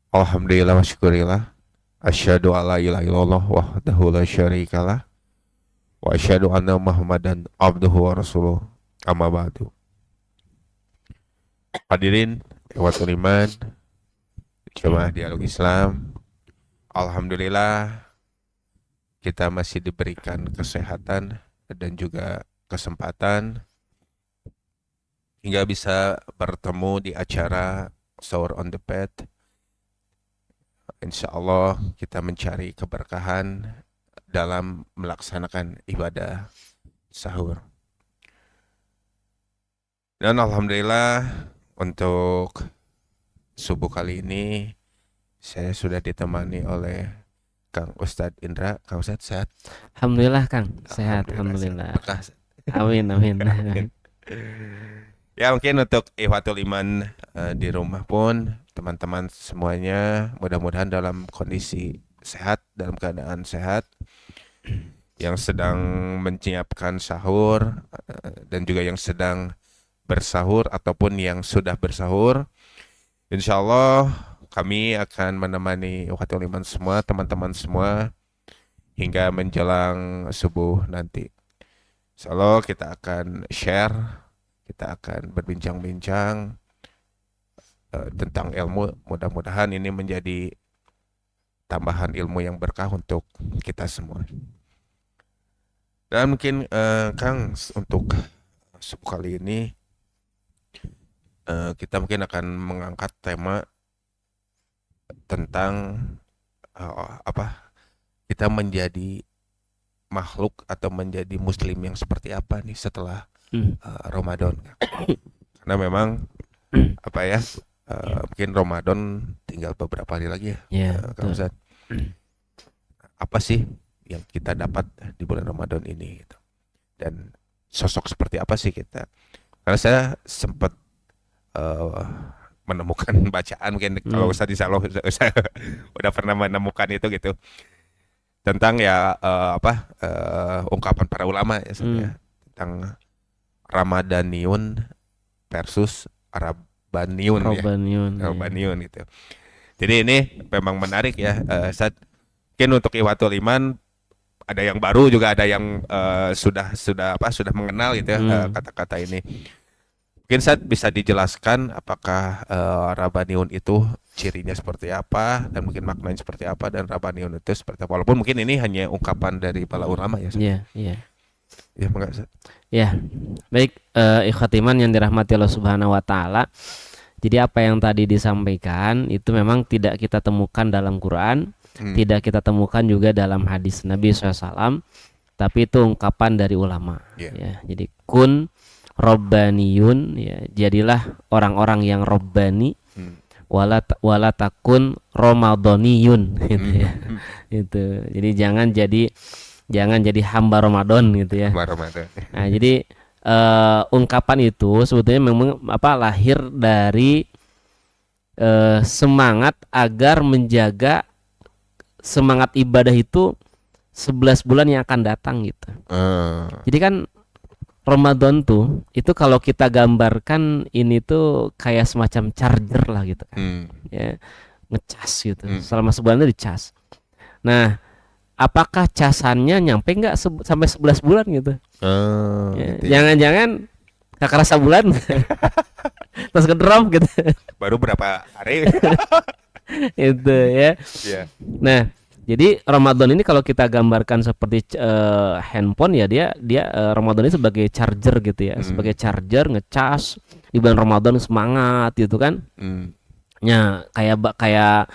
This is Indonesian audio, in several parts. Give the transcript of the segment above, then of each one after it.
Alhamdulillah wa syukurillah. Asyhadu alla ilaha illallah wahdahu la syarikalah wa asyhadu anna Muhammadan abduhu wa rasuluh. Amma ba'du. Hadirin ikhwatul iman, jemaah dialog Islam. Alhamdulillah kita masih diberikan kesehatan dan juga kesempatan hingga bisa bertemu di acara Sahur on the Bed. Insya Allah kita mencari keberkahan dalam melaksanakan ibadah sahur. Dan Alhamdulillah untuk subuh kali ini saya sudah ditemani oleh Kang Ustadz Indra. Kang Ustadz sehat? Alhamdulillah Kang, sehat alhamdulillah. Berkah. Amin amin. Ya mungkin untuk ikhwatul iman di rumah pun teman-teman semuanya mudah-mudahan dalam kondisi sehat, dalam keadaan sehat, yang sedang menyiapkan sahur dan juga yang sedang bersahur ataupun yang sudah bersahur. Insya Allah kami akan menemani ikhwatul iman semua, teman-teman semua hingga menjelang subuh nanti. Insya Allah kita akan share, kita akan berbincang-bincang tentang ilmu. Mudah-mudahan ini menjadi tambahan ilmu yang berkah untuk kita semua. Dan mungkin Kang untuk subuh kali ini kita mungkin akan mengangkat tema tentang kita menjadi makhluk atau menjadi muslim yang seperti apa nih setelah Ramadan. Karena memang mungkin Ramadan tinggal beberapa hari lagi ya. Ya, Kang betul. Ustadz, apa sih yang kita dapat di bulan Ramadan ini gitu. Dan sosok seperti apa sih kita? Karena saya sempat menemukan bacaan mungkin kalau Ustadz insya Allah saya udah pernah menemukan itu gitu tentang ungkapan para ulama ya, ya tentang Ramadaniun versus Arabaniun ya. Robaniun. Arabaniun gitu. Jadi ini memang menarik ya. Mungkin untuk ikhwatul iman ada yang baru juga ada yang sudah mengenal gitu ya kata-kata ini. Mungkin Sad bisa dijelaskan apakah Rabaniun itu cirinya seperti apa dan mungkin maknanya seperti apa dan Rabaniun itu seperti apa. Walaupun mungkin ini hanya ungkapan dari para ulama ya. Iya, iya. Ya, enggak, Sad. Ya, baik ikhwatiman yang dirahmati Allah Subhanahu wa taala. Jadi apa yang tadi disampaikan itu memang tidak kita temukan dalam Quran, tidak kita temukan juga dalam hadis Nabi SAW, tapi itu ungkapan dari ulama. Ya, jadi kun Robbaniyun, ya, jadilah orang-orang yang Robbani, wala takun Ramadaniyun, gitu ya. Itu. Jadi jangan jadi hamba Ramadan gitu ya. Nah, jadi ungkapan itu sebetulnya memang lahir dari semangat agar menjaga semangat ibadah itu 11 bulan yang akan datang gitu. Jadi kan Ramadan tuh itu kalau kita gambarkan ini tuh kayak semacam charger lah gitu kan. Ya, ngecas gitu. Selama sebulan itu dicas. Nah, apakah casannya nyampe nggak sampai 11 bulan gitu? Ya, gitu. Jangan-jangan gak kerasa bulan terus ngedrop gitu. Baru berapa hari? Itu ya. Nah, jadi Ramadan ini kalau kita gambarkan seperti handphone ya dia Ramadan ini sebagai charger gitu ya, sebagai charger ngecas di bulan Ramadan semangat gitu kan. Ya kayak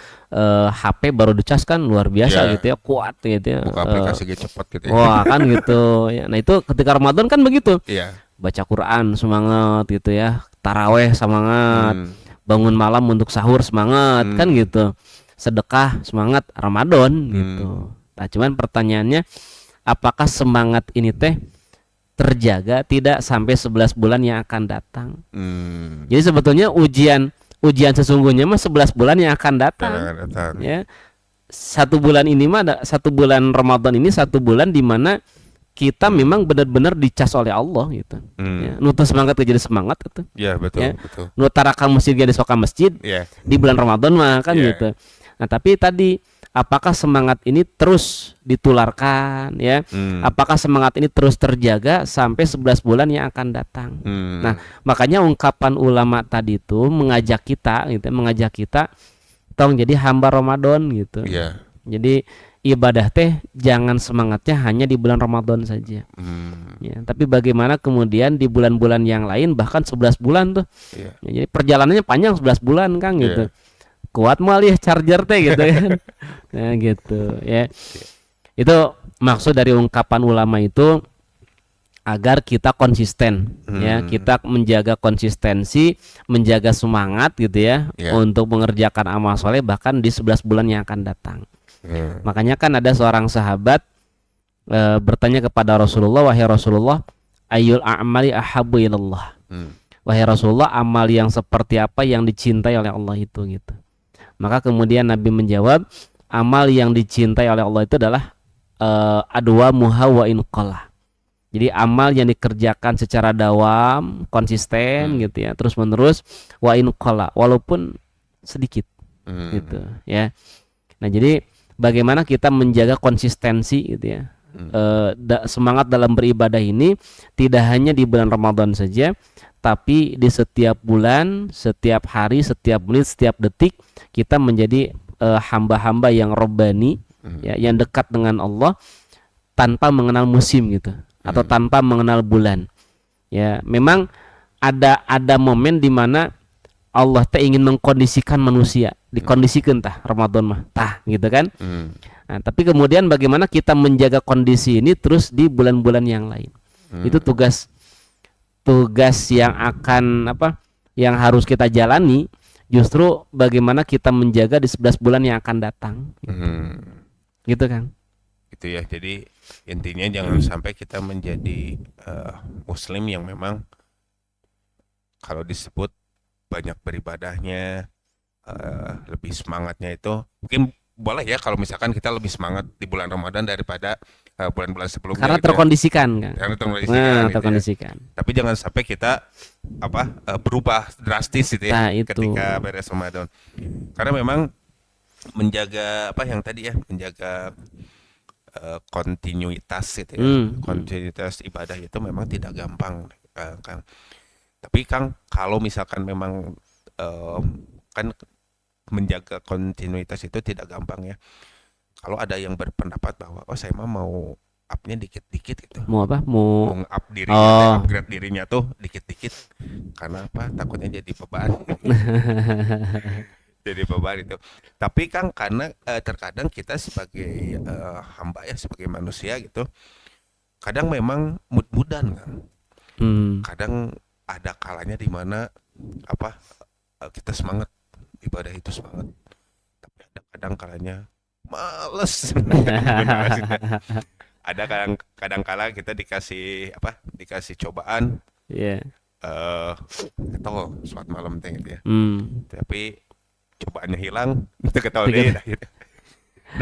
HP baru dicas kan luar biasa gitu ya, kuat gitu ya. Buka aplikasi cepat gitu ya. Wah kan gitu ya. Nah itu ketika Ramadan kan begitu. Iya. Baca Quran semangat gitu ya, taraweh semangat, bangun malam untuk sahur semangat kan gitu. Sedekah semangat Ramadan gitu. Nah cuman pertanyaannya apakah semangat ini teh terjaga tidak sampai 11 bulan yang akan datang. Jadi sebetulnya ujian sesungguhnya mah 11 bulan yang akan datang. Ya. 1 bulan ini mah 1 bulan Ramadan ini 1 bulan di mana kita memang benar-benar dicas oleh Allah gitu. Ya, nu teu semangat jadi semangat gitu. Ya, betul, Ya. betul. Nu tarakan masjid jadi soka masjid Ya. di bulan Ramadan mah kan Iya. gitu. Nah, tapi tadi apakah semangat ini terus ditularkan ya? Apakah semangat ini terus terjaga sampai 11 bulan yang akan datang? Nah, makanya ungkapan ulama tadi itu mengajak kita gitu, mengajak kita tong jadi hamba Ramadan gitu. Iya. Jadi ibadah teh jangan semangatnya hanya di bulan Ramadan saja. Ya, tapi bagaimana kemudian di bulan-bulan yang lain bahkan 11 bulan tuh. Iya. Ya, jadi perjalanannya panjang 11 bulan Kang gitu. Kuat mal ya charger teh gitu kan. Nah gitu ya. Itu maksud dari ungkapan ulama itu agar kita konsisten ya, kita menjaga konsistensi, menjaga semangat gitu ya, untuk mengerjakan amal soleh bahkan di 11 bulan yang akan datang. Makanya kan ada seorang sahabat bertanya kepada Rasulullah, wahai Rasulullah, ayyul a'mali ahabbu ilallah. Wahai Rasulullah, amal yang seperti apa yang dicintai oleh Allah itu gitu. Maka kemudian Nabi menjawab, amal yang dicintai oleh Allah itu adalah adwa muha wa in qalla. Jadi amal yang dikerjakan secara dawam, konsisten gitu ya, terus menerus, wa in qalla, walaupun sedikit gitu ya. Nah, jadi bagaimana kita menjaga konsistensi gitu ya, semangat dalam beribadah ini tidak hanya di bulan Ramadan saja, tapi di setiap bulan, setiap hari, setiap menit, setiap detik kita menjadi hamba-hamba yang robbani ya, yang dekat dengan Allah tanpa mengenal musim gitu, atau tanpa mengenal bulan ya. Memang ada momen di mana Allah teh ingin mengkondisikan manusia, dikondisikan tah Ramadan mah tah gitu kan. Nah, tapi kemudian bagaimana kita menjaga kondisi ini terus di bulan-bulan yang lain. Itu tugas yang akan yang harus kita jalani, justru bagaimana kita menjaga di 11 bulan yang akan datang. Gitu kan. Gitu ya. Jadi intinya jangan sampai kita menjadi muslim yang memang kalau disebut banyak beribadahnya, lebih semangatnya itu mungkin boleh ya kalau misalkan kita lebih semangat di bulan Ramadan daripada bulan-bulan sebelumnya. Karena gitu terkondisikan kan. Karena terkondisikan. Gitu terkondisikan. Ya. Tapi jangan sampai kita berubah drastis gitu ya, Nah, itu. ketika beres Ramadan. Karena memang menjaga yang tadi ya, menjaga kontinuitas gitu ya. Kontinuitas ibadah itu memang tidak gampang, Kang. Tapi Kang, kalau misalkan memang kan menjaga kontinuitas itu tidak gampang ya. Kalau ada yang berpendapat bahwa saya mah mau up-nya dikit-dikit gitu. Mau apa? Mau up dirinya, upgrade dirinya tuh dikit-dikit. Karena takutnya jadi beban. Jadi beban itu. Tapi Kang, karena terkadang kita sebagai hamba ya, sebagai manusia gitu, kadang memang mood-moodan Kang. Kadang ada kalanya di mana kita semangat, ibadah itu semangat, tapi ada kadang kalanya males. Ada kadang kala kita dikasih cobaan, ketol sholat malam gitu ya, tapi cobaannya hilang, kita ketol deh gitu.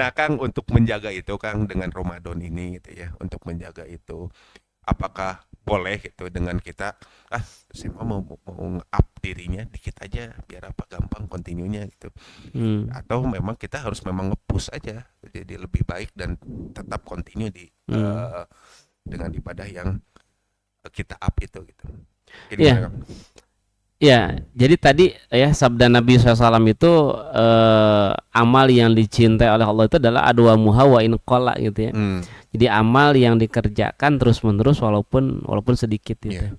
Nah Kang, untuk menjaga itu Kang dengan Ramadan ini gitu ya, untuk menjaga itu apakah boleh gitu dengan kita saya mau up dirinya dikit aja biar gampang kontinunya gitu, atau memang kita harus memang nge-push aja jadi lebih baik dan tetap kontinu di dengan ibadah yang kita up itu gitu. Ya, jadi tadi ya sabda Nabi SAW itu amal yang dicintai oleh Allah itu adalah adwa muha wa in qalla gitu ya. Jadi amal yang dikerjakan terus menerus walaupun sedikit gitu.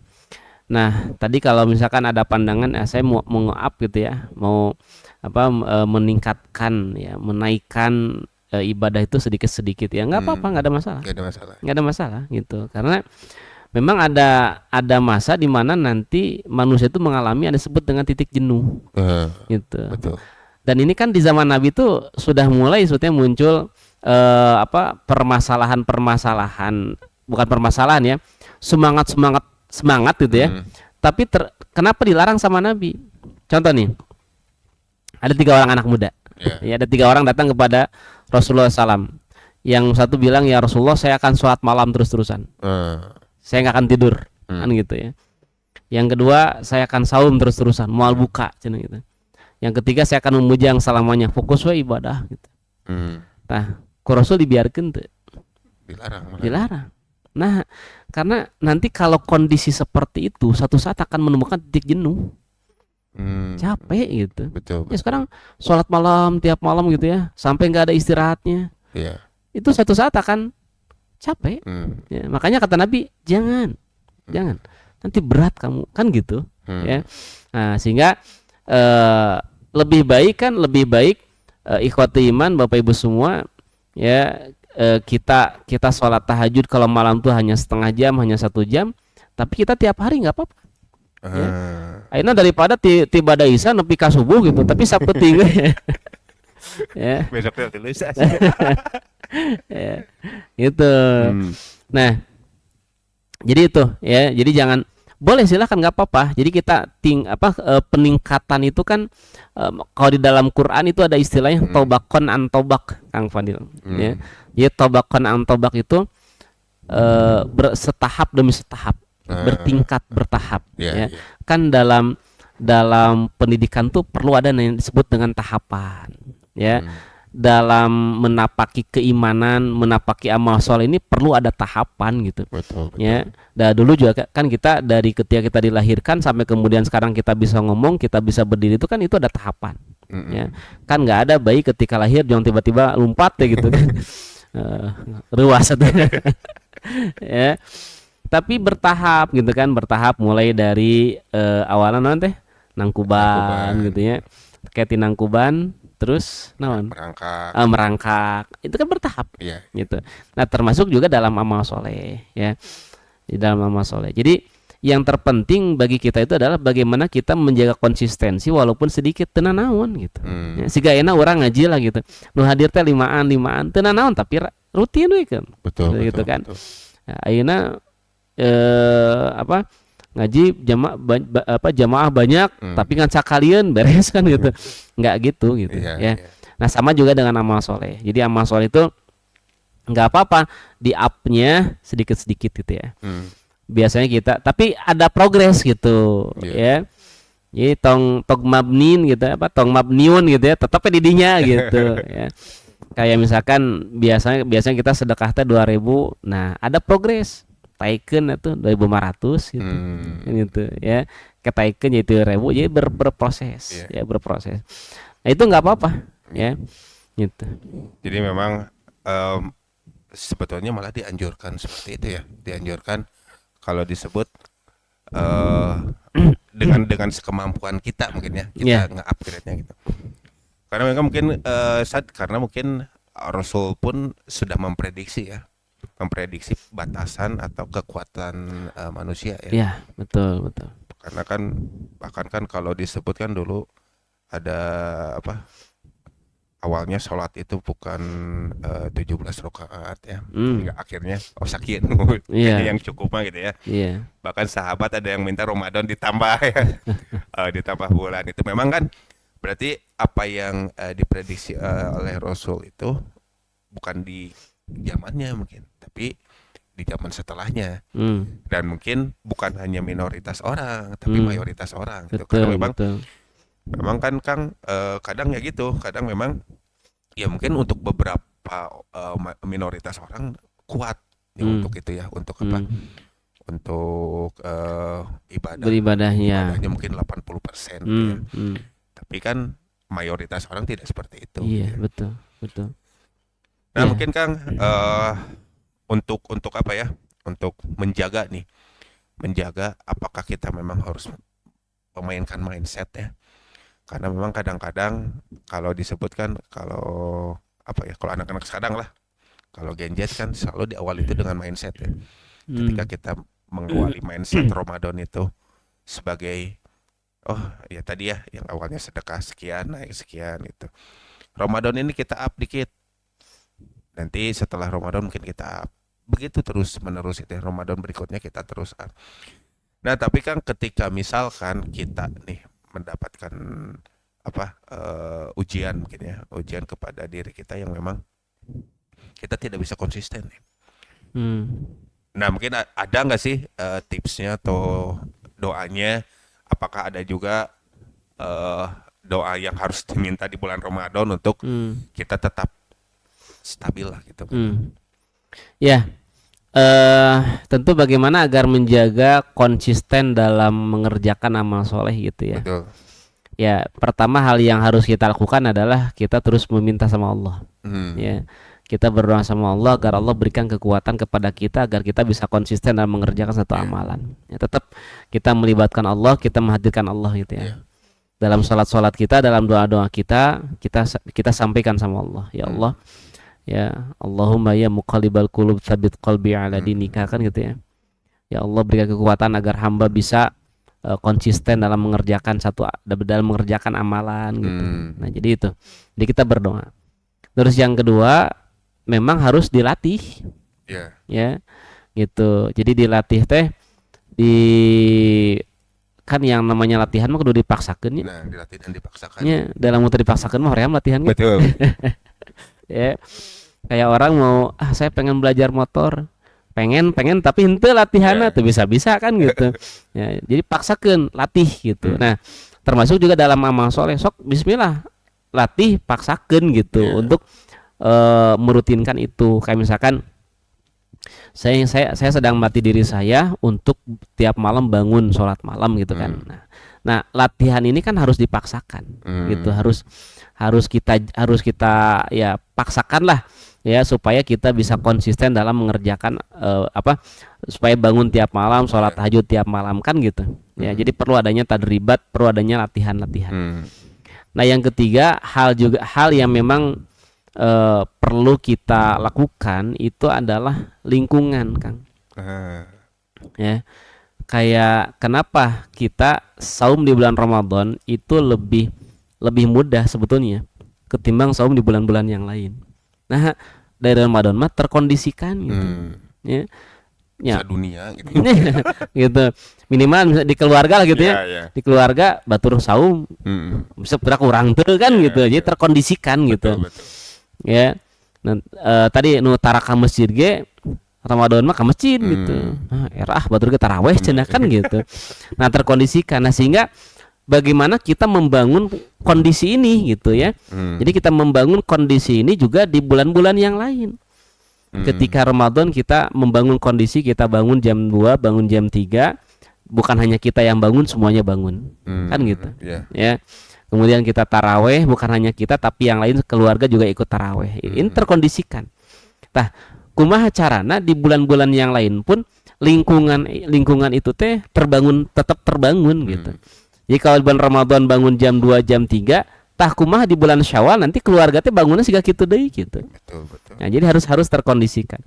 Nah, tadi kalau misalkan ada pandangan saya mau nge-up gitu ya, mau meningkatkan ya, menaikkan ibadah itu sedikit-sedikit ya, nggak apa-apa, nggak ada masalah gitu. Karena memang ada masa di mana nanti manusia itu mengalami yang disebut dengan titik jenuh, gitu. Betul. Dan ini kan di zaman Nabi itu sudah mulai sebetulnya muncul permasalahan, bukan permasalahan ya, semangat gitu ya. Tapi kenapa dilarang sama Nabi? Contoh nih, ada 3 orang anak muda. Ya, ada 3 orang datang kepada Rasulullah SAW. Yang satu bilang, ya Rasulullah saya akan sholat malam terus-terusan, saya nggak akan tidur, kan gitu ya. Yang kedua, saya akan saum terus-terusan, mual buka, cina gitu. Yang ketiga, saya akan memuji yang selamanya, fokus we ibadah gitu. Nah, ku Rasul dibiarkan tuh, Dilarang malah. dilarang. Nah, karena nanti kalau kondisi seperti itu, satu saat akan menemukan titik jenuh, capek gitu. Betul. Ya sekarang sholat malam tiap malam gitu ya, sampai nggak ada istirahatnya, Iya. itu satu saat akan capek. Ya, makanya kata Nabi, jangan, nanti berat kamu, kan gitu. Ya, nah, sehingga lebih baik ikhwati iman Bapak Ibu semua, ya, kita sholat tahajud kalau malam tuh hanya setengah jam, hanya 1 jam, tapi kita tiap hari nggak apa-apa. Ya. Akhirnya daripada tiba ada isya nepi ka subuh gitu, tapi sapeting ya. Besoknya tulis. Ya, gitu. Nah, jadi itu ya, jadi jangan, boleh silahkan nggak apa-apa. Jadi kita peningkatan itu kan, kalau di dalam Quran itu ada istilahnya tobakon an tobak, Kang Fadil. Ya, jadi tobakon an tobak itu setahap demi setahap, bertingkat, bertahap. Ya. Kan dalam pendidikan tuh perlu ada yang disebut dengan tahapan. Ya. Dalam menapaki keimanan, menapaki amal soleh ini perlu ada tahapan gitu. Betul. Ya, dulu juga kan kita dari ketika kita dilahirkan sampai kemudian sekarang kita bisa ngomong, kita bisa berdiri, itu kan itu ada tahapan. Ya, kan nggak ada bayi ketika lahir jangan tiba-tiba lompat ya gitu kan. Ruas atau ya. Tapi bertahap gitu kan, bertahap mulai dari awalan nanti nangkuban gitu ya. Kayak nangkuban terus merangkak, itu kan bertahap. Gitu. Nah, termasuk juga dalam amal soleh ya, di dalam amal soleh. Jadi yang terpenting bagi kita itu adalah bagaimana kita menjaga konsistensi walaupun sedikit, tenanawan gitu. Ya, siga enak orang ngaji lah gitu, nu hadir teh limaan tenanawan tapi rutin we kan. Betul. Gitu kan. Nah, ayeuna ngaji jamaah banyak tapi ngan sakalian beres kan gitu. Nggak gitu ya. Nah, sama juga dengan amal soleh. Jadi amal soleh itu nggak apa-apa di up-nya sedikit-sedikit gitu ya. Biasanya kita tapi ada progres gitu ya. Jadi tong mabnin gitu, tong mabniun gitu ya, tetapnya didinya gitu ya. Kayak misalkan biasanya kita sedekah teh 2.000, nah ada progres. Taiken itu 2.500 gitu. Gitu ya. Ketaiken jadi 1.000, jadi berproses ya, berproses. Nah, itu nggak apa-apa ya. Gitu. Jadi memang sebetulnya malah dianjurkan seperti itu ya. Dianjurkan kalau disebut dengan sekemampuan kita mungkin ya, kita nge-upgrade-nya gitu. Karena memang mungkin karena mungkin Rasul pun sudah memprediksi batasan atau kekuatan manusia ya. Iya, betul. Karena kan bahkan kan kalau disebutkan dulu ada awalnya sholat itu bukan 17 rakaat ya. Hingga akhirnya sakit yang cukup mah gitu ya. Bahkan sahabat ada yang minta Ramadan ditambah ya. Ditambah bulan. Itu memang kan berarti apa yang diprediksi oleh Rasul itu bukan di zamannya mungkin, tapi di zaman setelahnya. Dan mungkin bukan hanya minoritas orang, tapi mayoritas orang gitu. Karena memang kan Kang kadang ya gitu, kadang memang ya mungkin untuk beberapa minoritas orang kuat ya untuk itu ya, untuk untuk ibadahnya mungkin 80% ya. Tapi kan mayoritas orang tidak seperti itu. Iya, betul. Nah, mungkin Kang untuk apa ya? Untuk menjaga apakah kita memang harus memainkan mindset ya? Karena memang kadang-kadang kalau disebutkan kalau anak-anak sekarang lah, kalau Gen Z kan selalu diawali itu dengan mindset ya. Ketika kita mengawali mindset Ramadan itu sebagai ya tadi ya yang awalnya sedekah sekian naik sekian itu. Ramadan ini kita up dikit. Nanti setelah Ramadan mungkin kita up. Begitu terus menerus itu ya. Ramadan berikutnya kita terus up. Nah, tapi kan ketika misalkan kita nih mendapatkan ujian mungkin ya, ujian kepada diri kita yang memang kita tidak bisa konsisten. Hmm. Nah, mungkin ada nggak sih tipsnya atau doanya? Apakah ada juga eh, doa yang harus diminta di bulan Ramadan untuk Hmm. kita tetap stabil lah gitu kan? Hmm. Ya, tentu bagaimana agar menjaga konsisten dalam mengerjakan amal soleh gitu ya. Betul. Ya, pertama hal yang harus kita lakukan adalah kita terus meminta sama Allah. Hmm. Ya, kita berdoa sama Allah agar Allah berikan kekuatan kepada kita agar kita bisa konsisten dalam mengerjakan satu Iya. amalan. Ya, tetap kita melibatkan Allah, kita menghadirkan Allah gitu ya. Iya. Dalam sholat-sholat kita, dalam doa-doa kita, kita sampaikan sama Allah. Ya Hmm. Allah, ya Allahumma ya muqallibal qulub tsabit qalbi ala Hmm. dinika kan gitu ya. Ya Allah berikan kekuatan agar hamba bisa konsisten dalam mengerjakan dalam mengerjakan amalan gitu. Hmm. Nah, jadi itu. Jadi kita berdoa. Terus yang kedua, memang harus dilatih Ya. ya. Gitu. Jadi dilatih teh di kan yang namanya latihan mah kudu dipaksakeun ya. Nah, dilatih dan dipaksakan. Ya, dalam waktu dipaksakan mah hoream latihan kan. Betul. Ya. Kayak orang mau saya pengen belajar motor. Pengen tapi henteu latihanna Ya. tuh bisa-bisa kan gitu. Ya, jadi paksakeun latih gitu. Hmm. Nah, termasuk juga dalam amal soleh sok bismillah latih paksakeun gitu Ya. untuk merutinkan itu. Kayak misalkan saya sedang melatih diri saya untuk tiap malam bangun sholat malam gitu kan. Hmm. Nah, latihan ini kan harus dipaksakan gitu, Hmm. harus kita ya paksakan lah ya supaya kita bisa konsisten dalam mengerjakan supaya bangun tiap malam, sholat tahajud tiap malam kan gitu. Ya, jadi perlu adanya tadribat, perlu adanya latihan-latihan. Hmm. Nah, yang ketiga hal yang memang perlu kita lakukan itu adalah lingkungan, Kang. Ah. Ya, kayak kenapa kita saum di bulan Ramadan itu lebih mudah sebetulnya ketimbang saum di bulan-bulan yang lain. Nah, dari Ramadan mah terkondisikan gitu. Hmm. Ya. Ya. Dunia gitu. Gitu. Minimal misalnya di keluarga lah gitu ya. Ya. Di keluarga batur saum Hmm. bisa kurang tuh kan Ya, gitu. Jadi terkondisikan gitu. Betul. Ya. Nah, tadi nu tara ka masjid ge Ramadan mah ke masjid gitu. Nah, erah batur ge tarawih cenah kan gitu. Nah, terkondisikan. Nah, sehingga bagaimana kita membangun kondisi ini gitu ya. Jadi kita membangun kondisi ini juga di bulan-bulan yang lain. Ketika Ramadan kita membangun kondisi, kita bangun jam 2, bangun jam 3, bukan hanya kita yang bangun, semuanya bangun. Kan gitu. Ya. Ya. Kemudian kita taraweh, bukan hanya kita tapi yang lain keluarga juga ikut taraweh. Ini terkondisikan. Nah, kumaha carana di bulan-bulan yang lain pun lingkungan itu teh tetap terbangun gitu. Jadi kalau di bulan Ramadan bangun jam 2 jam 3, tah kumaha di bulan Syawal nanti keluarga teh bangunnya siga kitu deui gitu. Betul. Nah, jadi harus terkondisikan.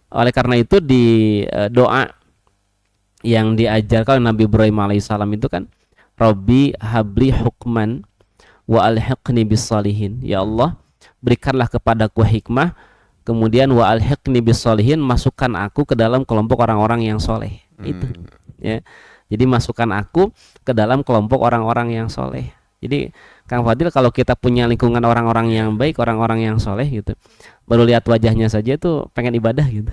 Oleh karena itu di doa yang diajarkan oleh Nabi Ibrahim alaihissalam itu kan Rabbi habli hukman wa alhiqni bisolihin. Ya Allah, berikanlah kepadaku hikmah, kemudian wa alhiqni bisolihin, masukkan aku ke dalam kelompok orang-orang yang soleh. Itu ya. Jadi masukkan aku ke dalam kelompok orang-orang yang soleh. Jadi Kang Fadil, kalau kita punya lingkungan orang-orang yang baik, orang-orang yang soleh gitu, baru lihat wajahnya saja tuh pengen ibadah gitu.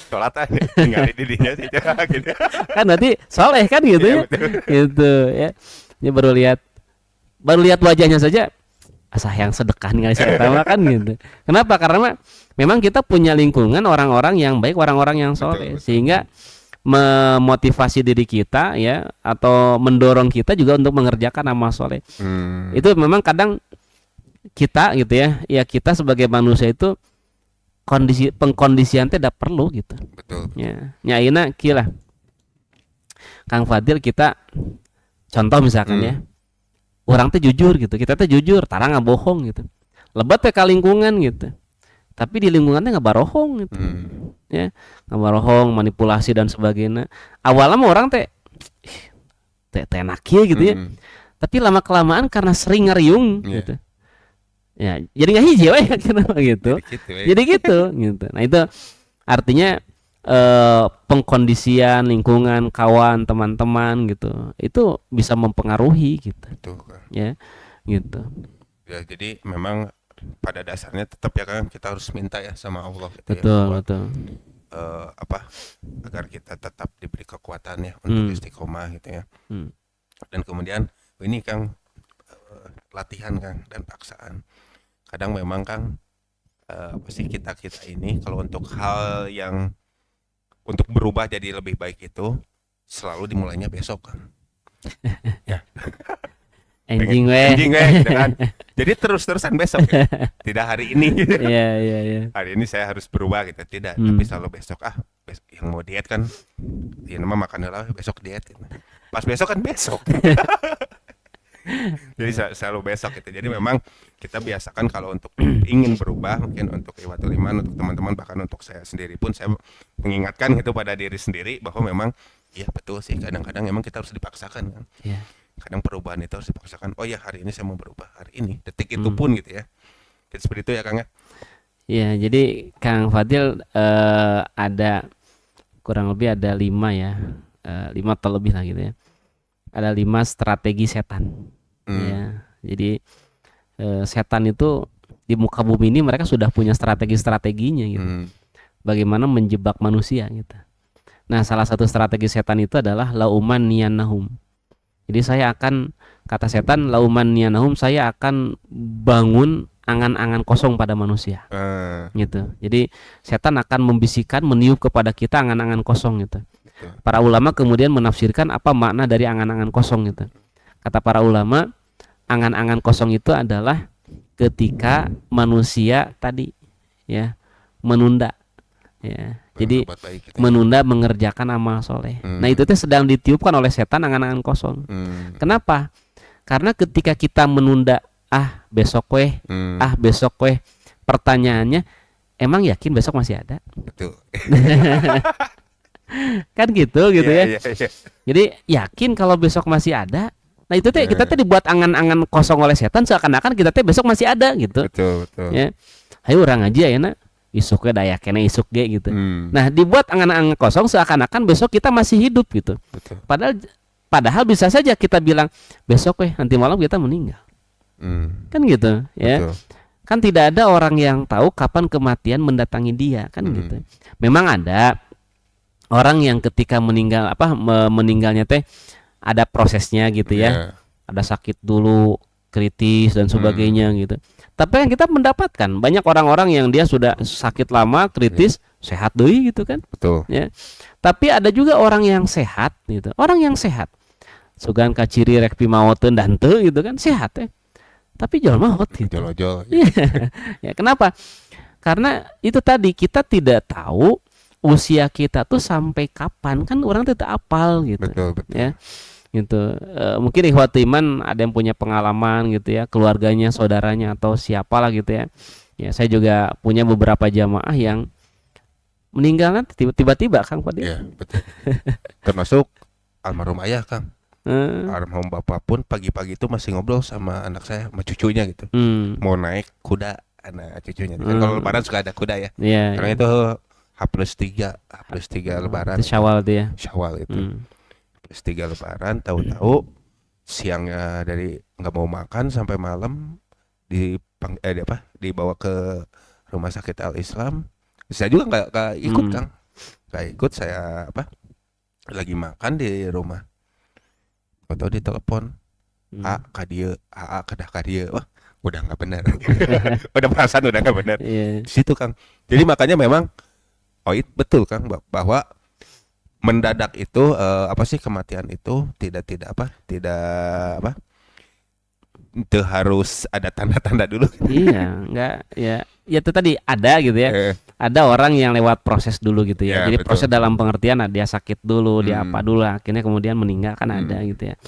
Sholat aja tinggal di dirinya sih gitu. Kan nanti soleh kan gitu ya. Gitu ya. Ini baru lihat wajahnya saja asah yang sedekah nih saya pertama kan gitu. Kenapa? Karena memang kita punya lingkungan orang-orang yang baik, orang-orang yang soleh, sehingga memotivasi diri kita ya, atau mendorong kita juga untuk mengerjakan amal soleh. Itu memang kadang kita gitu ya kita sebagai manusia itu pengkondisian teh tidak perlu gitu. Betul. Ya, nyaina kieu lah. Kang Fadil, kita contoh misalkan ya. Orang teh jujur gitu. Kita teh jujur, tara ngabohong gitu. Lebat teh ka lingkungan gitu. Tapi di lingkungan teh ngabarohong gitu. Ya, ngabarohong, manipulasi dan sebagainya. Awalnya mah orang teh enak gitu ya. Tapi lama kelamaan karena sering ngeriung gitu. Ya, jadi nggak hiji we kenapa gitu. Jadi gitu. Nah, itu artinya pengkondisian lingkungan, kawan, teman-teman gitu. Itu bisa mempengaruhi gitu. Betul. Ya, gitu. Ya, jadi memang pada dasarnya tetap ya kan kita harus minta ya sama Allah gitu ya, Betul, bahwa betul. apa, agar kita tetap diberi kekuatan ya untuk Hmm. istiqomah gitu ya. Hmm. Dan kemudian ini Kang, latihan Kang dan paksaan. Kadang memang Kang, apa sih, kita ini kalau untuk hal yang untuk berubah jadi lebih baik itu selalu dimulainya besok Kang. Ya, Anjing anjing weh. gitu kan. Jadi terus-terusan besok ya. Tidak hari ini. Iya, iya, iya. Hari ini saya harus berubah gitu, tidak, Hmm. tapi selalu besok, yang mau diet kan ya nama makan lah besok diet gitu. Pas besok kan besok. Jadi selalu besok gitu. Jadi memang kita biasakan kalau untuk ingin berubah, mungkin untuk Iwatul Iman, untuk teman-teman, bahkan untuk saya sendiri pun saya mengingatkan gitu pada diri sendiri bahwa memang iya betul sih, kadang-kadang memang kita harus dipaksakan kan. Iya. Kadang perubahan itu harus dipaksakan. Oh ya, hari ini saya mau berubah, hari ini detik itu Hmm. pun gitu ya. Jadi seperti itu ya Kang ya. Iya, jadi Kang Fadil ada kurang lebih ada 5 ya, 5 atau lebih lah gitu ya. Ada 5 strategi setan. Ya, jadi setan itu di muka bumi ini mereka sudah punya strategi-strateginya gitu. Bagaimana menjebak manusia gitu. Nah, salah satu strategi setan itu adalah lauman niyanahum. Jadi kata setan, lauman niyanahum, saya akan bangun angan-angan kosong pada manusia. Gitu. Jadi setan akan membisikkan, meniup kepada kita angan-angan kosong gitu. Para ulama kemudian menafsirkan apa makna dari angan-angan kosong gitu. Kata para ulama, angan-angan kosong itu adalah ketika manusia tadi ya menunda ya. Jadi Berbuat baik gitu ya. menunda mengerjakan amal soleh. Nah, itu tuh sedang ditiupkan oleh setan angan-angan kosong. Kenapa? Karena ketika kita menunda, besok weh, besok weh, pertanyaannya, emang yakin besok masih ada? Betul. Kan gitu ya. Iya. Jadi yakin kalau besok masih ada. Nah, itu teh kita teh dibuat angan-angan kosong oleh setan seakan-akan kita teh besok masih ada gitu. Betul. Ya. Ayo orang aja ya nak. Isuk ge daya kene isuk ge gitu. Nah, dibuat angan-angan kosong seakan-akan besok kita masih hidup gitu. Betul. Padahal bisa saja kita bilang besok nanti malam kita meninggal. Kan gitu ya. Betul. Kan tidak ada orang yang tahu kapan kematian mendatangi dia kan gitu. Memang ada orang yang ketika meninggalnya teh ada prosesnya gitu ya. Ada sakit dulu, kritis dan sebagainya gitu. Tapi yang kita mendapatkan banyak orang-orang yang dia sudah sakit lama, kritis, sehat deui gitu kan. Betul. Ya. Tapi ada juga orang yang sehat gitu. Orang yang sehat. Sugan ka ciri rek pimaoteun dan teu gitu kan, sehat ya. Tapi jelema hot gitu. Jol-jol. Ya, kenapa? Karena itu tadi kita tidak tahu usia kita tuh sampai kapan, kan orang tidak apal gitu. Betul. Ya. Gitu. Mungkin ikhwati iman ada yang punya pengalaman gitu ya, keluarganya, saudaranya atau siapalah gitu ya. Ya, saya juga punya beberapa jamaah yang meninggal kan tiba-tiba Kang Fadil. Iya, betul. Termasuk almarhum ayah Kang. Almarhum bapak pun pagi-pagi itu masih ngobrol sama anak saya, sama cucunya gitu. Mau naik kuda anak cucunya. Kan kalau lebaran suka ada kuda ya. Iya. Karena itu H+3 lebaran. Itu Syawal tuh ya. Syawal itu. H+3 lebaran, tahu-tahu siangnya dari nggak mau makan sampai malam dibawa ke rumah sakit Al Islam. Saya juga nggak ikut Kang, nggak ikut, saya lagi makan di rumah, atau di telepon, kedah kadia, wah udah nggak benar, udah perasaan udah nggak benar. Di situ Kang. Jadi makanya memang, betul Kang, bahwa mendadak itu kematian itu tidak harus ada tanda-tanda dulu. Iya, enggak ya itu tadi ada gitu ya. Ada orang yang lewat proses dulu gitu ya. Jadi betul. Proses dalam pengertian dia sakit dulu, dia apa dulu, akhirnya kemudian meninggal kan ada gitu ya.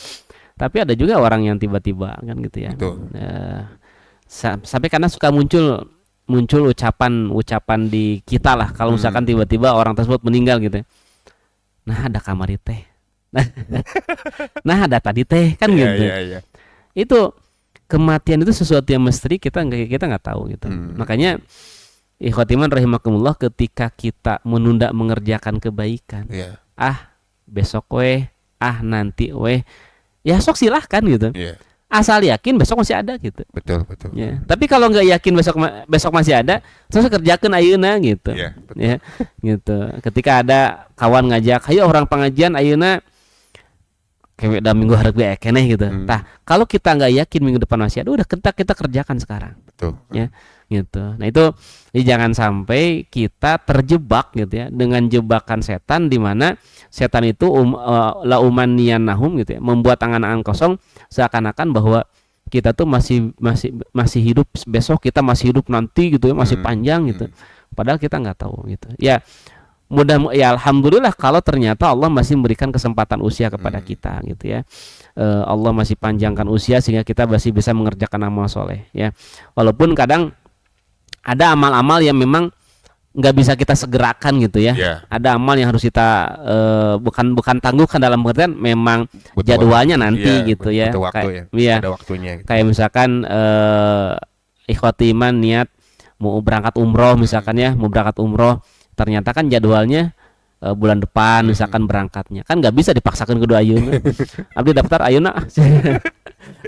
Tapi ada juga orang yang tiba-tiba kan gitu ya. Sampai karena suka muncul ucapan di kita lah kalau misalkan tiba-tiba orang tersebut meninggal gitu ya. Nah, ada kamar teh. Nah, ada tadi teh kan gitu. Iya. Itu kematian itu sesuatu yang misteri, kita nggak tahu gitu. Makanya ikhwatiman rahimakumullah, ketika kita menunda mengerjakan kebaikan, besok nanti ya sok silahkan gitu. asal yakin besok masih ada gitu. Betul, betul. Ya. Tapi kalau nggak yakin besok masih ada, terus kerjakan ayeuna gitu. Iya, betul. Ya, gitu. Ketika ada kawan ngajak, "Ayo orang pengajian ayeuna kayak dalam minggu harap gue keneh gitu." Nah, kalau kita nggak yakin minggu depan masih ada, udah kita kerjakan sekarang. Betul. Ya, gitu. Nah, itu jangan sampai kita terjebak gitu ya dengan jebakan setan di mana setan itu la umaniyanahum gitu ya, membuat angan-angan kosong seakan-akan bahwa kita tuh masih hidup besok, kita masih hidup nanti gitu ya, masih panjang gitu. Padahal kita nggak tahu gitu. Ya, alhamdulillah kalau ternyata Allah masih memberikan kesempatan usia kepada kita gitu ya. Allah masih panjangkan usia sehingga kita masih bisa mengerjakan amal soleh ya. Walaupun kadang ada amal-amal yang memang nggak bisa kita segerakan gitu ya. Ada amal yang harus kita bukan tangguhkan, dalam pengertian memang jadwalnya nanti gitu ya. Butuh waktu ada waktunya gitu. Kayak misalkan ikhwati iman niat mau berangkat umroh misalkan ya, mau berangkat umroh, ternyata kan jadwalnya bulan depan misalkan berangkatnya, kan nggak bisa dipaksakan kedua ayeuna. Abdi daftar ayeuna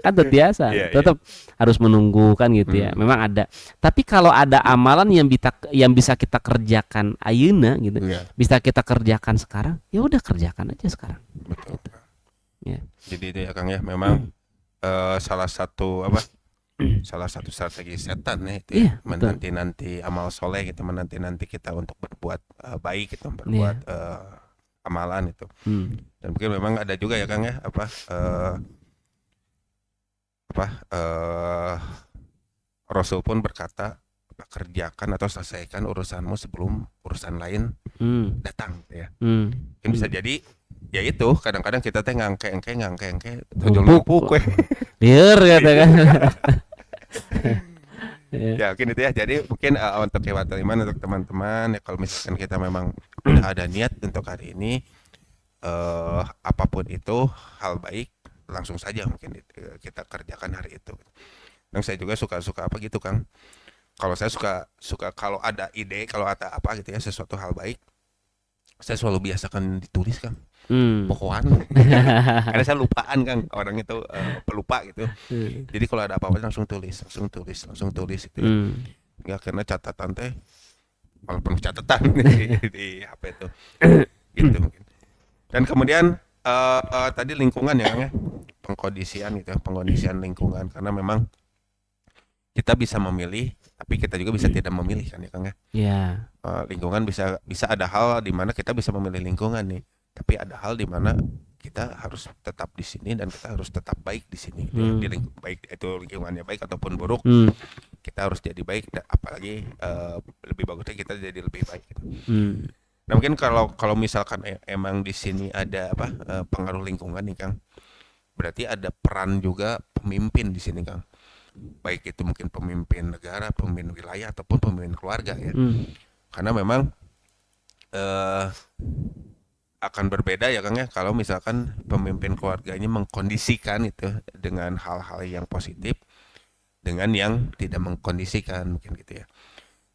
kan terbiasa, tetap harus menunggu kan gitu ya. Memang ada. Tapi kalau ada amalan yang bisa kita kerjakan ayeuna gitu, bisa kita kerjakan sekarang, ya udah kerjakan aja sekarang. Betul. Gitu. Ya. Jadi itu ya Kang ya, memang salah satu strategi setan ya itu ya, menanti-nanti amal soleh gitu, menanti-nanti kita untuk berbuat baik gitu, berbuat amalan itu. Dan mungkin memang ada juga ya Kang ya Rasul pun berkata, kerjakan atau selesaikan urusanmu sebelum urusan lain datang ya. Mungkin bisa jadi ya itu kadang-kadang kita teh ngangke tujuh lumpuk liar katakan. Ya mungkin itu ya. Jadi mungkin untuk ikhwatul iman, untuk teman-teman ya, kalau misalkan kita memang udah ada niat untuk hari ini, apapun itu hal baik langsung saja mungkin kita kerjakan hari itu. Dan saya juga suka apa gitu Kang, kalau saya suka kalau ada ide, kalau ada apa gitu ya, sesuatu hal baik, saya selalu biasakan ditulis Kang. Pokoknya karena saya lupaan Kang, orang itu pelupa gitu. Jadi kalau ada apa-apa langsung tulis gitu ya. Nggak, karena catatan teh malah penuh catatan di HP itu gitu mungkin. Dan kemudian tadi lingkungan ya Kang ya, pengkondisian gitu ya, pengkondisian lingkungan, karena memang kita bisa memilih tapi kita juga bisa tidak memilih kan ya Kang ya. Lingkungan bisa ada hal di mana kita bisa memilih lingkungan nih, tapi ada hal di mana kita harus tetap di sini dan kita harus tetap baik di sini. Baik itu lingkungannya baik ataupun buruk, kita harus jadi baik, apalagi lebih bagusnya kita jadi lebih baik gitu. Nah mungkin kalau misalkan emang di sini ada pengaruh lingkungan nih Kang, berarti ada peran juga pemimpin di sini Kang, baik itu mungkin pemimpin negara, pemimpin wilayah ataupun pemimpin keluarga ya. Karena memang akan berbeda ya Kang ya, kalau misalkan pemimpin keluarganya mengkondisikan itu dengan hal-hal yang positif dengan yang tidak mengkondisikan mungkin gitu ya.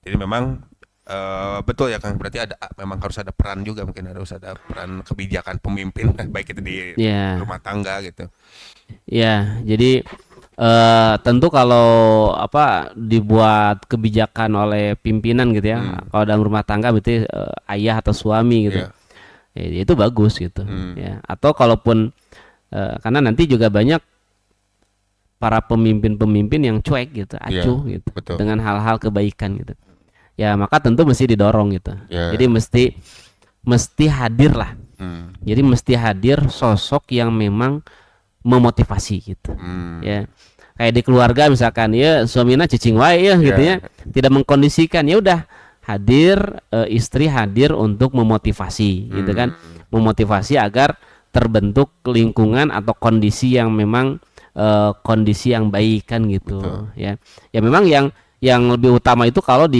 Jadi memang betul ya Kang, berarti memang harus ada peran juga, mungkin harus ada peran kebijakan pemimpin baik itu di rumah tangga gitu. Ya, jadi tentu kalau dibuat kebijakan oleh pimpinan gitu ya, kalau dalam rumah tangga berarti ayah atau suami gitu. Ya, itu bagus gitu ya. Atau kalaupun karena nanti juga banyak para pemimpin yang cuek gitu, acuh gitu, betul, dengan hal-hal kebaikan gitu. Ya maka tentu mesti didorong gitu. Jadi mesti hadir lah. Jadi mesti hadir sosok yang memang memotivasi gitu. Ya kayak di keluarga misalkan ya suaminya cicing wae ya gitu ya, tidak mengkondisikan, ya udah hadir, istri hadir untuk memotivasi gitu kan, memotivasi agar terbentuk lingkungan atau kondisi yang memang kondisi yang baik kan gitu. Betul. Ya memang yang lebih utama itu kalau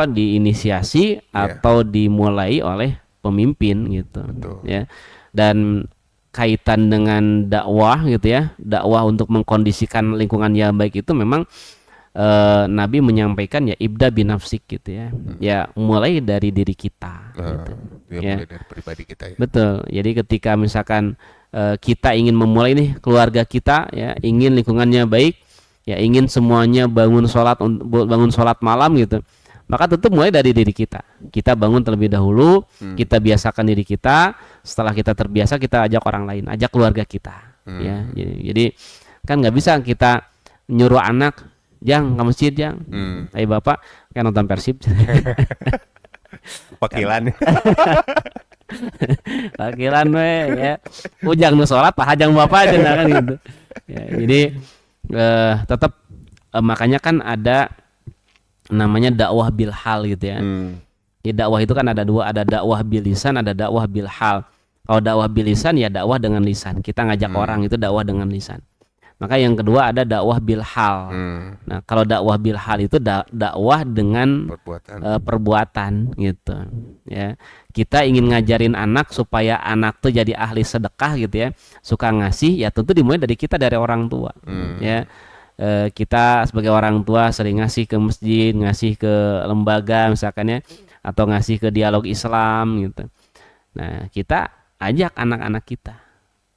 diinisiasi atau dimulai oleh pemimpin gitu. Betul. Ya. Dan kaitan dengan dakwah gitu ya, dakwah untuk mengkondisikan lingkungan yang baik itu memang Nabi menyampaikan ya ibda binafsik gitu ya. Ya mulai dari diri kita gitu. Mulai dari pribadi kita ya. Betul. Jadi ketika misalkan kita ingin memulai nih keluarga kita ya, ingin lingkungannya baik, ya ingin semuanya bangun sholat malam gitu, maka tentu mulai dari diri kita. Kita bangun terlebih dahulu, kita biasakan diri kita. Setelah kita terbiasa, kita ajak orang lain, ajak keluarga kita. Ya, jadi kan nggak bisa kita nyuruh anak, Jang ke masjid Jang. Ayo bapak kan nonton Persib. Wakilan. Wakilan we ya. Ujang nu sholat, pahajang bapak aja kan gitu. Ya, jadi tetap makanya kan ada namanya dakwah bil hal gitu ya. Ya, dakwah itu kan ada dua, ada dakwah bil lisan, ada dakwah bil hal. Kalau dakwah bil lisan ya dakwah dengan lisan. Kita ngajak orang itu dakwah dengan lisan. Maka yang kedua ada dakwah bil hal. Nah, kalau dakwah bil hal itu dakwah dengan perbuatan gitu ya. Kita ingin ngajarin anak supaya anak tuh jadi ahli sedekah gitu ya, suka ngasih, ya tentu dimulai dari kita, dari orang tua. Ya. Kita sebagai orang tua sering ngasih ke masjid, ngasih ke lembaga misalkan ya, atau ngasih ke dialog Islam gitu. Nah, kita ajak anak-anak kita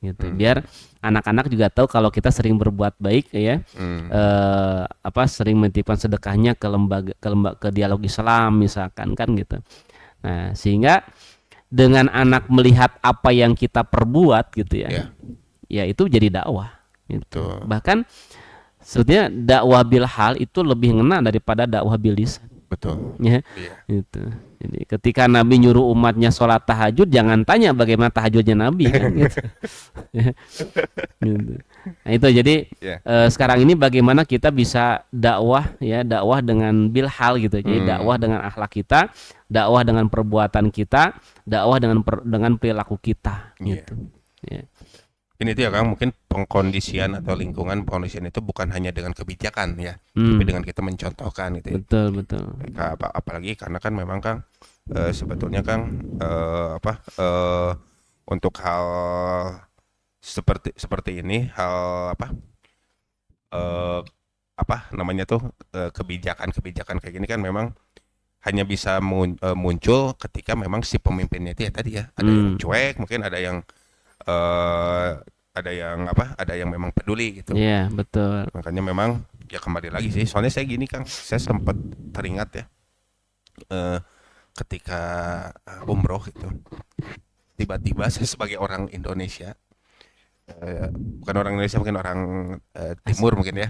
gitu, biar anak-anak juga tahu kalau kita sering berbuat baik ya, sering menitipkan sedekahnya ke lembaga ke dialog Islam misalkan kan gitu. Nah, sehingga dengan anak melihat apa yang kita perbuat gitu ya, ya itu jadi dakwah gitu. Bahkan sebetulnya dakwah bil hal itu lebih ngena daripada dakwah bil lisan. Betul. Ya, itu. Jadi ketika Nabi nyuruh umatnya sholat tahajud, jangan tanya bagaimana tahajudnya Nabi kan gitu. Gitu. Nah itu jadi sekarang ini bagaimana kita bisa dakwah ya, dakwah dengan bil hal gitu. Jadi dakwah dengan akhlak kita, dakwah dengan perbuatan kita, dakwah dengan perilaku kita gitu. Ya. Ini itu ya Kang, mungkin pengkondisian atau lingkungan pengkondisian itu bukan hanya dengan kebijakan ya, tapi dengan kita mencontohkan gitu ya. Betul. Apalagi karena kan memang Kang, sebetulnya Kang, untuk hal seperti ini, hal namanya tuh, kebijakan kayak gini kan memang hanya bisa muncul ketika memang si pemimpinnya itu ya tadi ya, ada yang cuek, mungkin ada yang ada yang memang peduli gitu. Iya, betul. Makanya memang ya kembali lagi sih. Soalnya saya gini Kang, saya sempat teringat ya, ketika umroh itu, tiba-tiba saya sebagai orang Indonesia, bukan orang Indonesia, mungkin orang timur mungkin ya,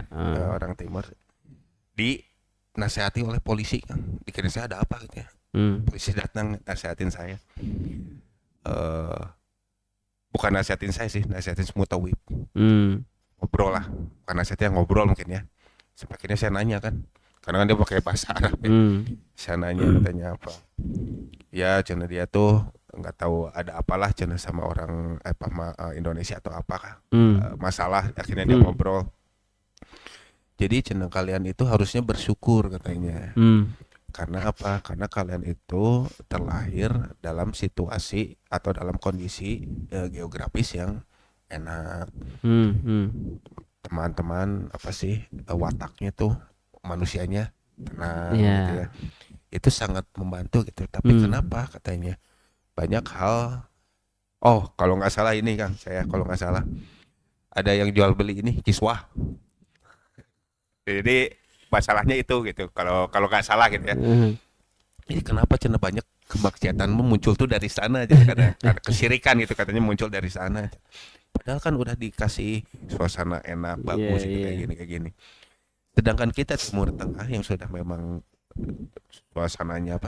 orang timur, dinasehati oleh polisi Kang. Dikira saya ada apa gitu ya. Polisi datang nasehatin saya. Bukan nasihatin saya sih, nasihatin semua tawib. Ngobrol lah, bukan nasihatnya, ngobrol mungkin ya. Sampai akhirnya saya nanya kan, karena kan dia pakai bahasa Arab ya. Saya nanya katanya apa? Ya, cina dia tuh nggak tahu ada apalah cina sama orang Indonesia atau apakah masalah. Akhirnya dia ngobrol. Jadi cina kalian itu harusnya bersyukur katanya. Karena apa? Karena kalian itu terlahir dalam situasi atau dalam kondisi geografis yang enak. Teman-teman wataknya tuh manusianya tenang gitu ya. Itu sangat membantu gitu. Tapi kenapa katanya banyak hal. Oh, kalau nggak salah ini Kang, kalau nggak salah ada yang jual beli ini kiswah. Jadi masalahnya itu gitu, kalau nggak salah gitu ya. Ini kenapa cina banyak kemaksiatan muncul tuh dari sana aja, karena kesyirikan gitu katanya muncul dari sana. Padahal kan udah dikasih suasana enak, bagus gitu kayak gini. Sedangkan kita Timur Tengah yang sudah memang suasananya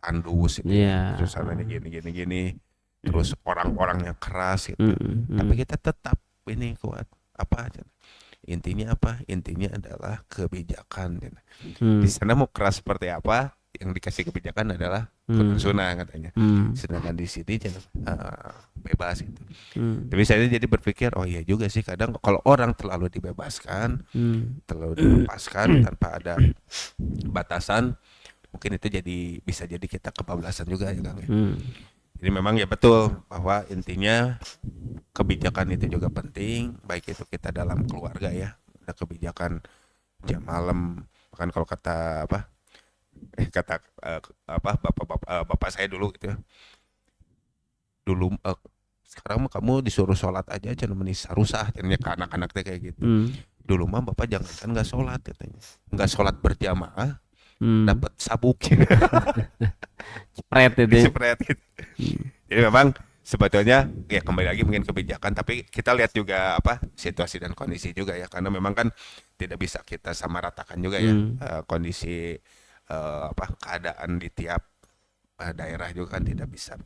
tandus gitu, suasananya gini, terus orang-orangnya keras gitu. Tapi kita tetap ini kuat aja. Intinya apa? Intinya adalah kebijakan. Di sana mau keras seperti apa, yang dikasih kebijakan adalah Quran Sunnah katanya. Sedangkan di sini bebas gitu. Tapi saya jadi berpikir, oh iya juga sih, kadang kalau orang terlalu dibebaskan, terlalu dilepaskan tanpa ada batasan, mungkin itu bisa jadi kita kebablasan juga ya Kang. Jadi memang ya betul bahwa intinya kebijakan itu juga penting, baik itu kita dalam keluarga ya, ada kebijakan jam malam. Bahkan kalau kata bapak saya dulu gitu ya, dulu sekarang mah kamu disuruh sholat aja jangan meni sarusah jadinya ke anak-anak teh kayak gitu. Hmm. Dulu mah bapak jangan kan nggak sholat katanya, nggak sholat berjamaah Hmm. dapat sabuk Spread itu ya. disepret gitu. Jadi memang sebetulnya ya kembali lagi mungkin kebijakan, tapi kita lihat juga apa situasi dan kondisi juga ya, karena memang kan tidak bisa kita samaratakan juga ya Hmm. kondisi apa keadaan di tiap daerah juga kan tidak bisa.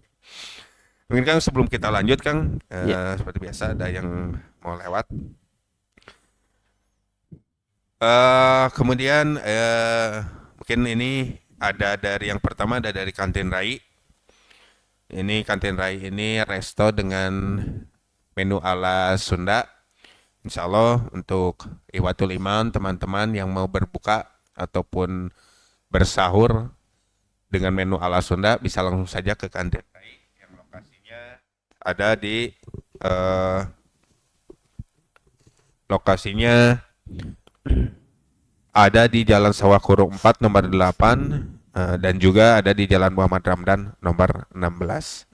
Mungkin Kang sebelum kita lanjut Kang, Ya. seperti biasa ada yang mau lewat. Kemudian mungkin ini ada dari yang pertama ada dari Kantin Rai. Ini Kantin Rai ini resto dengan menu ala Sunda. Insya Allah untuk Iwatul Iman teman-teman yang mau berbuka ataupun bersahur dengan menu ala Sunda bisa langsung saja ke Kantin Rai yang lokasinya ada di eh, lokasinya ada di Jalan Sawah-Kurung 4 nomor 8 dan juga ada di Jalan Muhammad Ramdan nomor 16.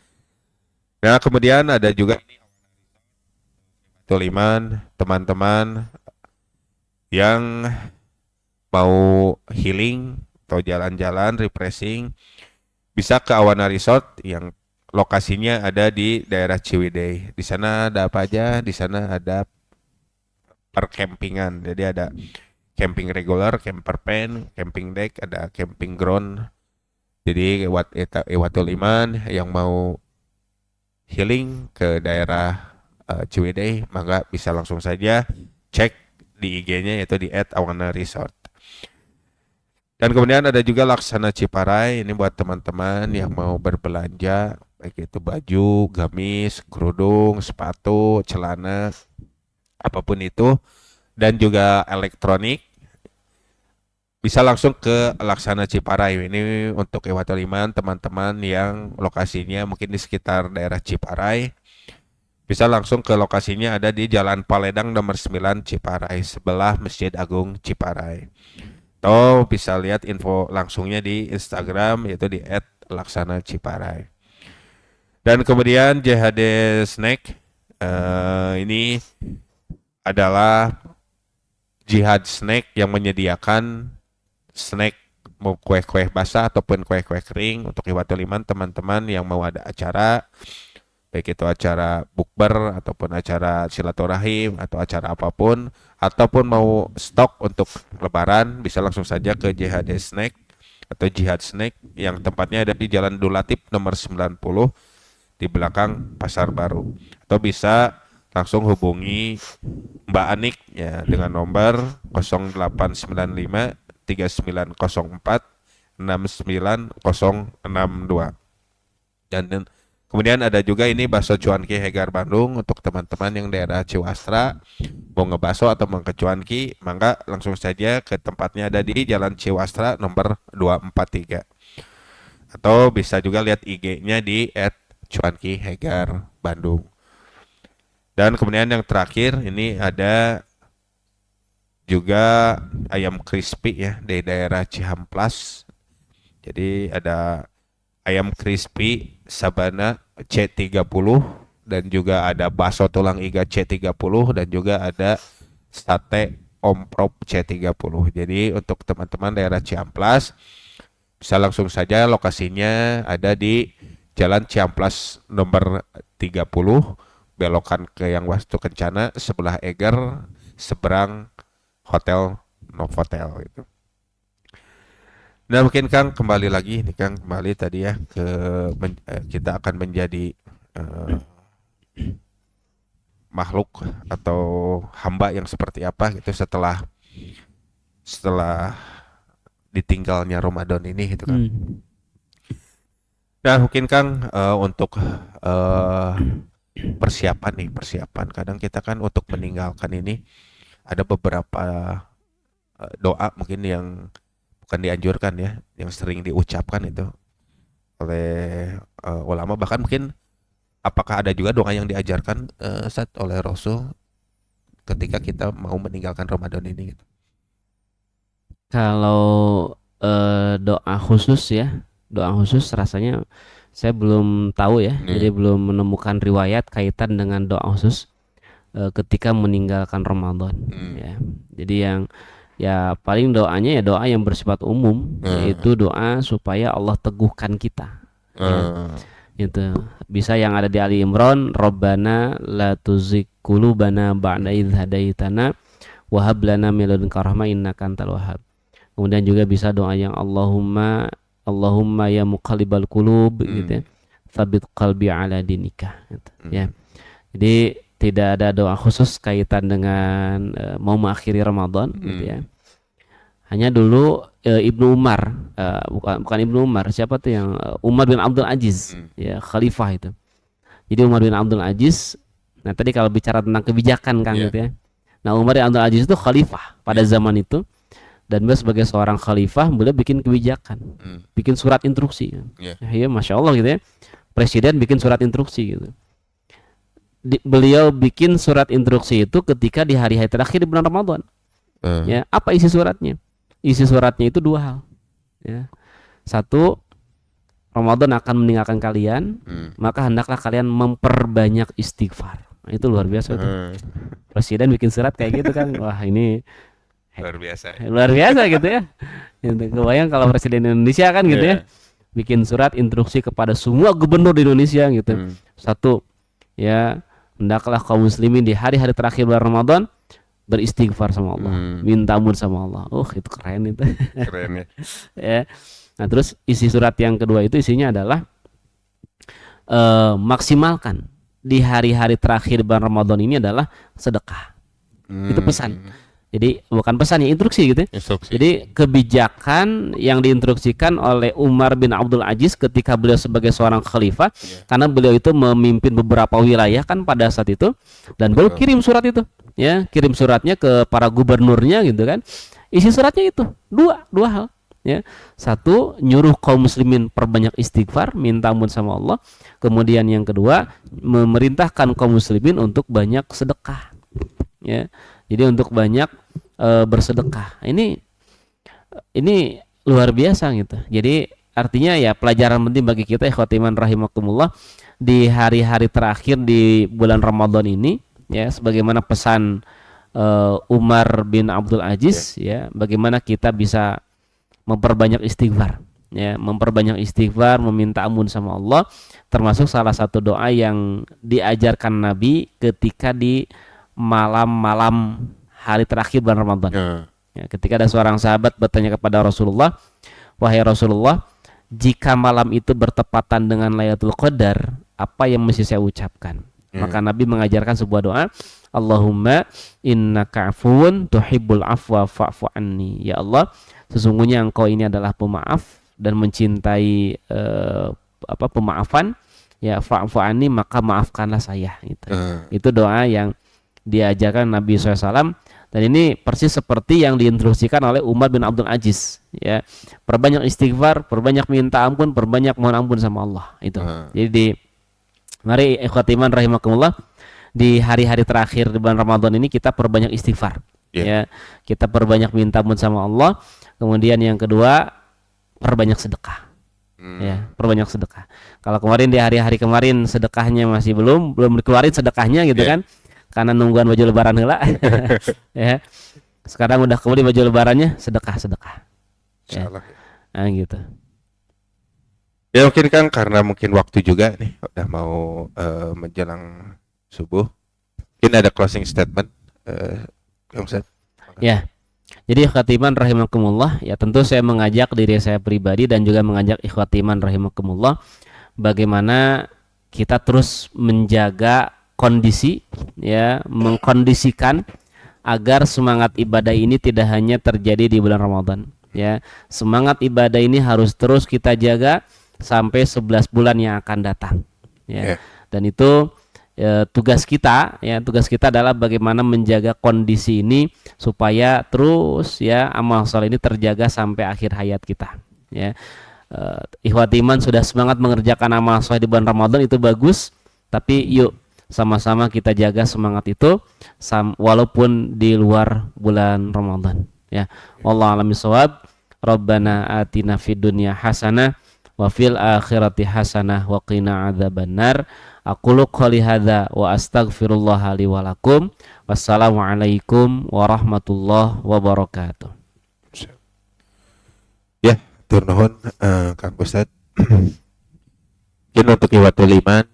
Nah, kemudian ada juga Tuliman teman-teman yang mau healing atau jalan-jalan refreshing bisa ke Awana Resort yang lokasinya ada di daerah Ciwidey. Di sana ada apa aja? Di sana ada percampingan. Jadi ada camping regular, camper van, camping deck, ada camping ground. Jadi Iwatul Iman yang mau healing ke daerah Ciwidey, maka bisa langsung saja cek di IG-nya yaitu di @awana_resort. Dan kemudian ada juga Laksana Ciparai, ini buat teman-teman yang mau berbelanja, baik itu baju, gamis, kerudung, sepatu, celana, apapun itu, dan juga elektronik. Bisa langsung ke Laksana Ciparai. Ini untuk Iwatul Iman teman-teman yang lokasinya mungkin di sekitar daerah Ciparai. Bisa langsung ke lokasinya ada di Jalan Paledang nomor 9 Ciparai sebelah Masjid Agung Ciparai. Atau bisa lihat info langsungnya di Instagram yaitu di @laksana_ciparai. Dan kemudian JHD Snack ini adalah Jihad Snack yang menyediakan snack mau kue-kue basah ataupun kue-kue kering untuk Iwatul Iman teman-teman yang mau ada acara, baik itu acara bukber ataupun acara silaturahim atau acara apapun, ataupun mau stok untuk lebaran bisa langsung saja ke JHD Snack atau Jihad Snack yang tempatnya ada di Jalan Dulatip nomor 90 di belakang Pasar Baru, atau bisa langsung hubungi Mbak Anik ya dengan nomor 0895 3904 69062. Dan kemudian ada juga ini bakso cuanki Hegar Bandung untuk teman-teman yang daerah Ciwastra mau ngebaso atau mau ke cuanki, maka langsung saja ke tempatnya ada di Jalan Ciwastra nomor 243. Atau bisa juga lihat IG-nya di @cuanki Hegar Bandung. Dan kemudian yang terakhir ini ada juga ayam crispy ya di daerah Cihamplas. Jadi ada ayam crispy Sabana C30 dan juga ada bakso tulang iga C30 dan juga ada sate omprok C30. Jadi untuk teman-teman daerah Ciamplas bisa langsung saja lokasinya ada di Jalan Ciamplas nomor 30 belokan ke yang Wastu Kencana sebelah Eger seberang Hotel Novotel gitu. Nah mungkin Kang kembali lagi nih Kang kembali tadi ya ke kita akan menjadi eh, makhluk atau hamba yang seperti apa gitu setelah setelah ditinggalnya Ramadan ini gitu kan. Hmm. Nah mungkin Kang untuk eh, persiapan nih persiapan kadang kita kan untuk meninggalkan ini ada beberapa doa mungkin yang bukan dianjurkan ya yang sering diucapkan itu oleh ulama, bahkan mungkin apakah ada juga doa yang diajarkan Ustaz oleh Rasul ketika kita mau meninggalkan Ramadan ini gitu. Kalau doa khusus ya, doa khusus rasanya Saya belum tahu ya, Iya. jadi belum menemukan riwayat kaitan dengan doa khusus ketika meninggalkan Ramadan. Ya. Jadi yang ya paling doanya ya doa yang bersifat umum, yaitu doa supaya Allah teguhkan kita. Ya. Itu bisa yang ada di Ali Imran, Rabbana la tuzigh qulubana ba'da idh hadaitana wa hab lana min ladunka rahmah innaka antal wahhab. Kemudian juga bisa doa yang Allahumma ya muqallibal qulub gitu ya. Tsabit qalbi ala dinika gitu. Ya. Jadi tidak ada doa khusus kaitan dengan mau mengakhiri Ramadan gitu ya. Hanya dulu Ibnu Umar, bukan Ibnu Umar, siapa tuh yang Umar bin Abdul Aziz, ya khalifah itu. Jadi Umar bin Abdul Aziz, nah tadi kalau bicara tentang kebijakan kan gitu ya. Nah Umar bin Abdul Aziz itu khalifah pada zaman itu, dan beliau sebagai seorang khalifah beliau bikin kebijakan, bikin surat instruksi. Ya, masya Allah gitu ya. Presiden bikin surat instruksi gitu. Beliau bikin surat instruksi itu ketika di hari-hari terakhir di bulan Ramadan. Ya, apa isi suratnya? Isi suratnya itu dua hal. Ya. Satu, Ramadan akan meninggalkan kalian, maka hendaklah kalian memperbanyak istighfar. Nah, itu luar biasa itu. Presiden bikin surat kayak gitu kan. Wah, ini luar biasa. Luar biasa gitu ya. Kebayang kalau Presiden Indonesia kan gitu ya. Bikin surat instruksi kepada semua gubernur di Indonesia gitu. Satu, ya hendaklah kaum muslimin di hari-hari terakhir bulan Ramadan beristighfar sama Allah, minta ampun sama Allah. Itu keren itu. Keren ya. Ya. Nah, terus isi surat yang kedua itu isinya adalah maksimalkan di hari-hari terakhir bulan Ramadan ini adalah sedekah. Itu pesan. Jadi bukan pesan ya, instruksi gitu. Instruksi. Jadi kebijakan yang diinstruksikan oleh Umar bin Abdul Aziz ketika beliau sebagai seorang khalifah, karena beliau itu memimpin beberapa wilayah kan pada saat itu, dan beliau kirim surat itu, ya kirim suratnya ke para gubernurnya gitu kan. Isi suratnya itu dua hal, ya. Satu, nyuruh kaum muslimin perbanyak istighfar, minta ampun sama Allah. Kemudian yang kedua, memerintahkan kaum muslimin untuk banyak sedekah, ya. Jadi untuk banyak bersedekah. Ini luar biasa gitu. Jadi artinya ya pelajaran penting bagi kita ikhwatiman rahimakumullah di hari-hari terakhir di bulan Ramadan ini, ya sebagaimana pesan Umar bin Abdul Aziz, ya bagaimana kita bisa memperbanyak istighfar, ya memperbanyak istighfar, meminta ampun sama Allah, termasuk salah satu doa yang diajarkan Nabi ketika di malam-malam hari terakhir bulan Ramadan. Ya, ketika ada seorang sahabat bertanya kepada Rasulullah, wahai Rasulullah, jika malam itu bertepatan dengan Lailatul Qadar, apa yang mesti saya ucapkan? Maka Nabi mengajarkan sebuah doa, Allahumma innaka afuwun tuhibbul afwa fa'fu anni. Ya Allah, sesungguhnya Engkau ini adalah pemaaf dan mencintai pemaafan. Ya fa'fu anni, maka maafkanlah saya. Itu doa yang diajarkan Nabi SAW, dan ini persis seperti yang diinstruksikan oleh Umar bin Abdul Aziz, ya perbanyak istighfar, perbanyak minta ampun, perbanyak mohon ampun sama Allah itu. Jadi mari ikhwatiman rahimakumullah, di hari-hari terakhir di bulan Ramadan ini kita perbanyak istighfar, ya kita perbanyak minta ampun sama Allah. Kemudian yang kedua, perbanyak sedekah. Ya, perbanyak sedekah. Kalau kemarin di hari-hari kemarin sedekahnya masih belum dikeluarin sedekahnya gitu kan. Karena nungguan baju lebaran heula. Ya. Sekarang udah kembali baju lebarannya, sedekah. Ya. Nah, gitu. Ya mungkin kan karena mungkin waktu juga nih udah mau menjelang subuh. Mungkin ada closing statement Kang Ustaz. Ya. Jadi ikhwatiman rahimakumullah, ya tentu saya mengajak diri saya pribadi dan juga mengajak ikhwatiman rahimakumullah bagaimana kita terus menjaga kondisi, ya mengkondisikan agar semangat ibadah ini tidak hanya terjadi di bulan Ramadan, ya semangat ibadah ini harus terus kita jaga sampai 11 bulan yang akan datang, ya. Dan itu tugas kita adalah bagaimana menjaga kondisi ini supaya terus ya amal soleh ini terjaga sampai akhir hayat kita, ya. Ikhwati iman sudah semangat mengerjakan amal soleh di bulan Ramadan, itu bagus, tapi yuk sama-sama kita jaga semangat itu walaupun di luar bulan Ramadan, ya. Wallahu a'lam bishawab. Rabbana atina fid dunya hasanah wa fil akhirati hasanah wa qina adzabannar. Aqulu qouli hadza wa astaghfirullah li wa lakum. Wassalamualaikum warahmatullahi wabarakatuh. Ya, tur nuhun Kang Ustad. Mungkin untuk Iwatul Iman,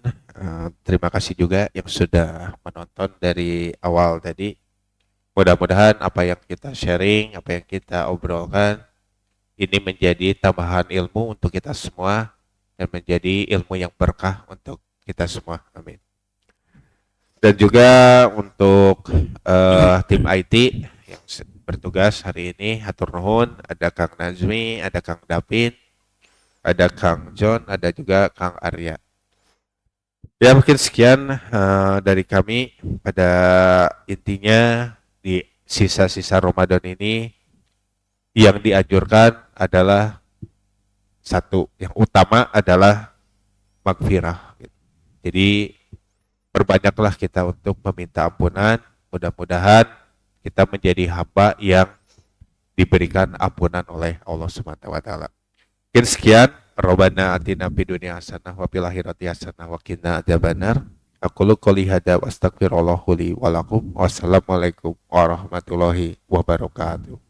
terima kasih juga yang sudah menonton dari awal tadi. Mudah-mudahan apa yang kita sharing, apa yang kita obrolkan ini menjadi tambahan ilmu untuk kita semua dan menjadi ilmu yang berkah untuk kita semua. Amin. Dan juga untuk tim IT yang bertugas hari ini, hatur nuhun, ada Kang Nazmi, ada Kang David, ada Kang John, ada juga Kang Arya. Ya mungkin sekian dari kami. Pada intinya di sisa-sisa Ramadan ini yang dianjurkan adalah satu, yang utama adalah magfirah. Jadi perbanyaklah kita untuk meminta ampunan. Mudah-mudahan kita menjadi hamba yang diberikan ampunan oleh Allah Subhanahu wa taala. Mungkin sekian. Rabbana atina fid dunya hasanah wa fil akhirati hasanah wa qina adzabannar. Aqulu qouli hadza wa astaghfirullah li wa lakum. Wassalamualaikum warahmatullahi wabarakatuh.